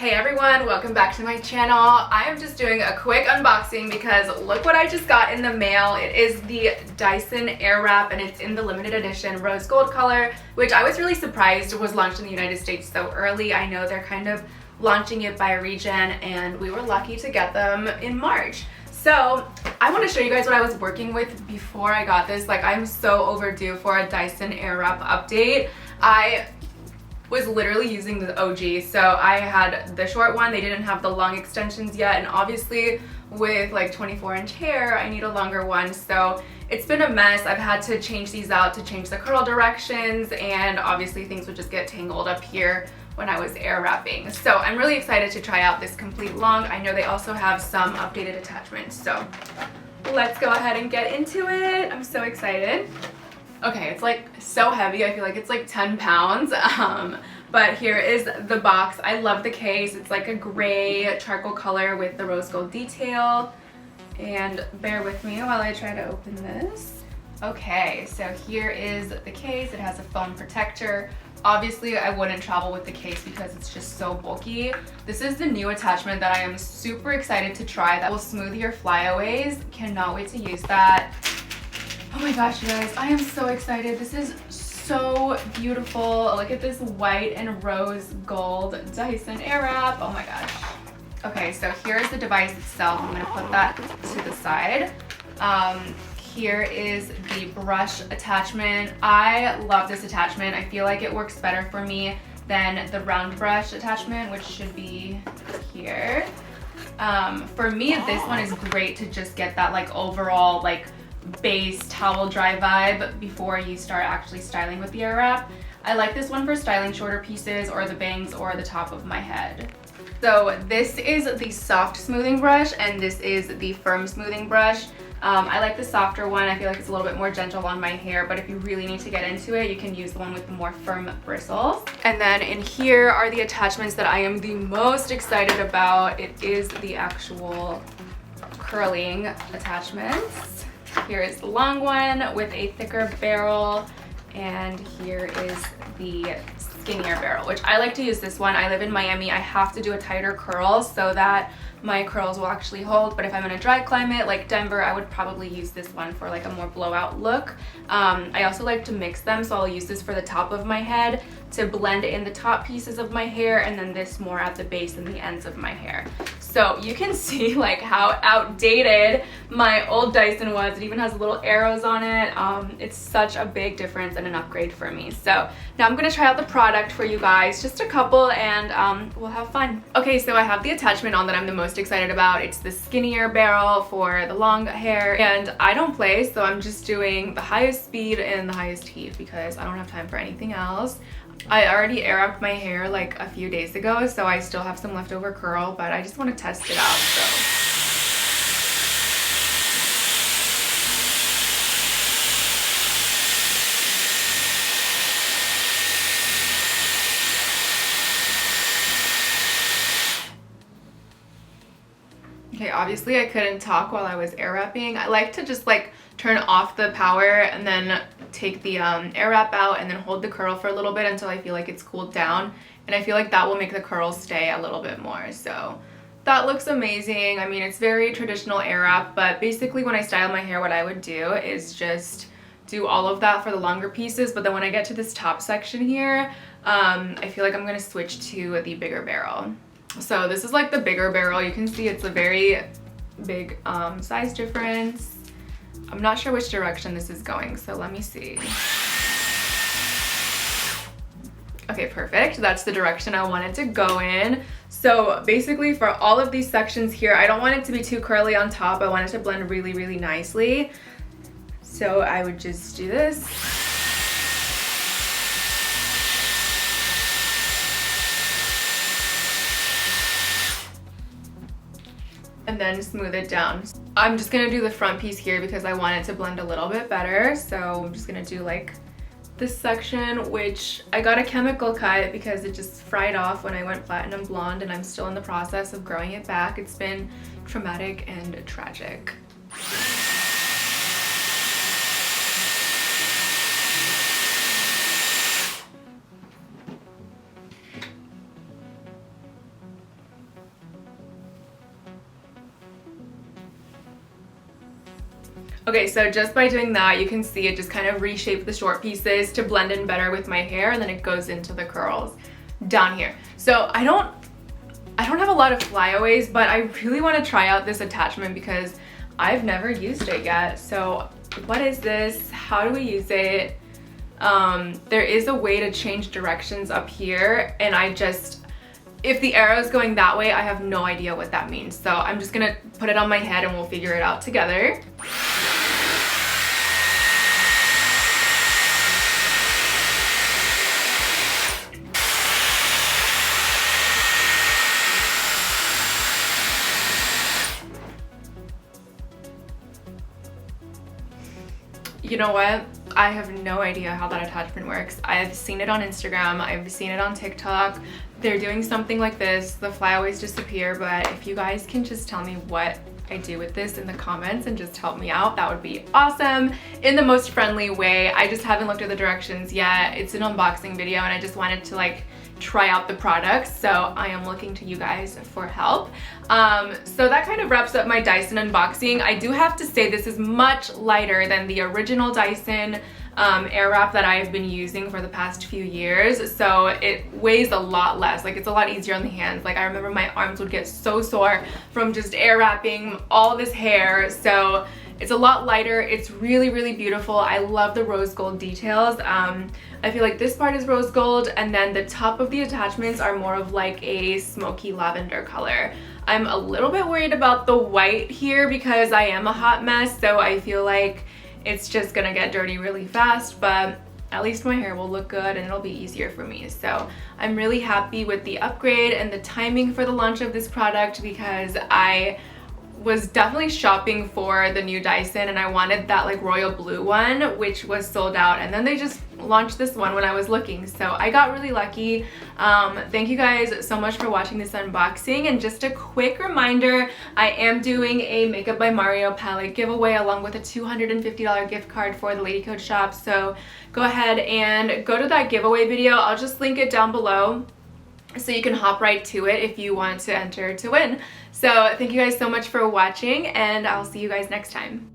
Hey everyone, welcome back to my channel. I am just doing a quick unboxing because look what I just got in the mail. It is the Dyson Airwrap and it's in the limited edition rose gold color, which I was really surprised was launched in the United States so early. I know they're kind of launching it by region and we were lucky to get them in March. So I want to show you guys what I was working with before I got this. Like, I'm so overdue for a Dyson Airwrap update. I was literally using the OG, so I had the short one. They didn't have the long extensions yet, and obviously with like 24-inch hair I need a longer one, so it's been a mess. I've had to change these out to change the curl directions, and obviously things would just get tangled up here when I was air wrapping. So I'm really excited to try out this complete long. I know they also have some updated attachments, so let's go ahead and get into it. I'm so excited. Okay, it's like so heavy. I feel like it's like 10 pounds. But here is the box. I love the case. It's like a gray charcoal color with the rose gold detail. And bear with me while I try to open this. Okay, so here is the case. It has a foam protector. Obviously, I wouldn't travel with the case because it's just so bulky. This is the new attachment that I am super excited to try that will smooth your flyaways. Cannot wait to use that. Oh my gosh, you guys, I am so excited. This is so beautiful. Look at this white and rose gold Dyson Airwrap. Oh my gosh. Okay, so here's the device itself. I'm gonna put that to the side. Here is the brush attachment. I love this attachment. I feel like it works better for me than the round brush attachment, which should be here. For me, this one is great to just get that like overall like base towel dry vibe before you start actually styling with the Airwrap. I like this one for styling shorter pieces or the bangs or the top of my head. So this is the soft smoothing brush and this is the firm smoothing brush. I like the softer one. I feel like it's a little bit more gentle on my hair, but if you really need to get into it, you can use the one with the more firm bristles. And then in here are the attachments that I am the most excited about. It is the actual curling attachments. Here is the long one with a thicker barrel, and here is the skinnier barrel, which I like to use this one. I live in Miami. I have to do a tighter curl so that my curls will actually hold, but if I'm in a dry climate like Denver, I would probably use this one for like a more blowout look. I also like to mix them, so I'll use this for the top of my head to blend in the top pieces of my hair, and then this more at the base and the ends of my hair. So you can see like how outdated my old Dyson was. It even has little arrows on it. It's such a big difference and an upgrade for me. So now I'm gonna try out the product for you guys, just a couple, and we'll have fun. Okay, so I have the attachment on that I'm the most excited about. It's the skinnier barrel for the long hair, and I don't play, so I'm just doing the highest speed and the highest heat because I don't have time for anything else. I already air wrapped my hair like a few days ago, so I still have some leftover curl, but I just want to test it out, so. Okay, obviously I couldn't talk while I was air wrapping. I like to just like turn off the power and then take the air wrap out and then hold the curl for a little bit until I feel like it's cooled down, and I feel like that will make the curls stay a little bit more. So that looks amazing. I mean, it's very traditional air wrap, but basically when I style my hair, what I would do is just do all of that for the longer pieces, but then when I get to this top section here, I feel like I'm gonna switch to the bigger barrel. So this is like the bigger barrel. You can see it's a very big size difference. I'm not sure which direction this is going, so let me see. Okay, perfect. That's the direction I wanted to go in. So basically for all of these sections here, I don't want it to be too curly on top. I want it to blend really, really nicely. So I would just do this. And then smooth it down. I'm just gonna do the front piece here because I want it to blend a little bit better. So I'm just gonna do like this section, which I got a chemical cut because it just fried off when I went platinum blonde, and I'm still in the process of growing it back. It's been traumatic and tragic. Okay, so just by doing that, you can see it just kind of reshaped the short pieces to blend in better with my hair, and then it goes into the curls down here. So I don't have a lot of flyaways, but I really want to try out this attachment because I've never used it yet. So what is this? How do we use it? There is a way to change directions up here, and if the arrow is going that way, I have no idea what that means. So I'm just gonna put it on my head and we'll figure it out together. You know what? I have no idea how that attachment works. I've seen it on Instagram, I've seen it on TikTok. They're doing something like this, the flyaways disappear, but if you guys can just tell me what I do with this in the comments and just help me out, that would be awesome in the most friendly way. I just haven't looked at the directions yet. It's an unboxing video and I just wanted to like try out the products, so I am looking to you guys for help. So that kind of wraps up my Dyson unboxing. I do have to say this is much lighter than the original Dyson Airwrap that I've been using for the past few years, so it weighs a lot less. Like, it's a lot easier on the hands. Like, I remember my arms would get so sore from just air wrapping all this hair, so it's a lot lighter. It's really, really beautiful. I love the rose gold details. I feel like this part is rose gold, and then the top of the attachments are more of like a smoky lavender color. I'm a little bit worried about the white here because I am a hot mess, so I feel like it's just gonna get dirty really fast, but at least my hair will look good and it'll be easier for me. So I'm really happy with the upgrade and the timing for the launch of this product because I was definitely shopping for the new Dyson and I wanted that like royal blue one, which was sold out, and then they just launched this one when I was looking, so I got really lucky. Thank you guys so much for watching this unboxing, and just a quick reminder, I am doing a Makeup by Mario palette giveaway along with a $250 gift card for the Ladycode shop, so go ahead and go to that giveaway video. I'll just link it down below so you can hop right to it if you want to enter to win. So thank you guys so much for watching, and I'll see you guys next time.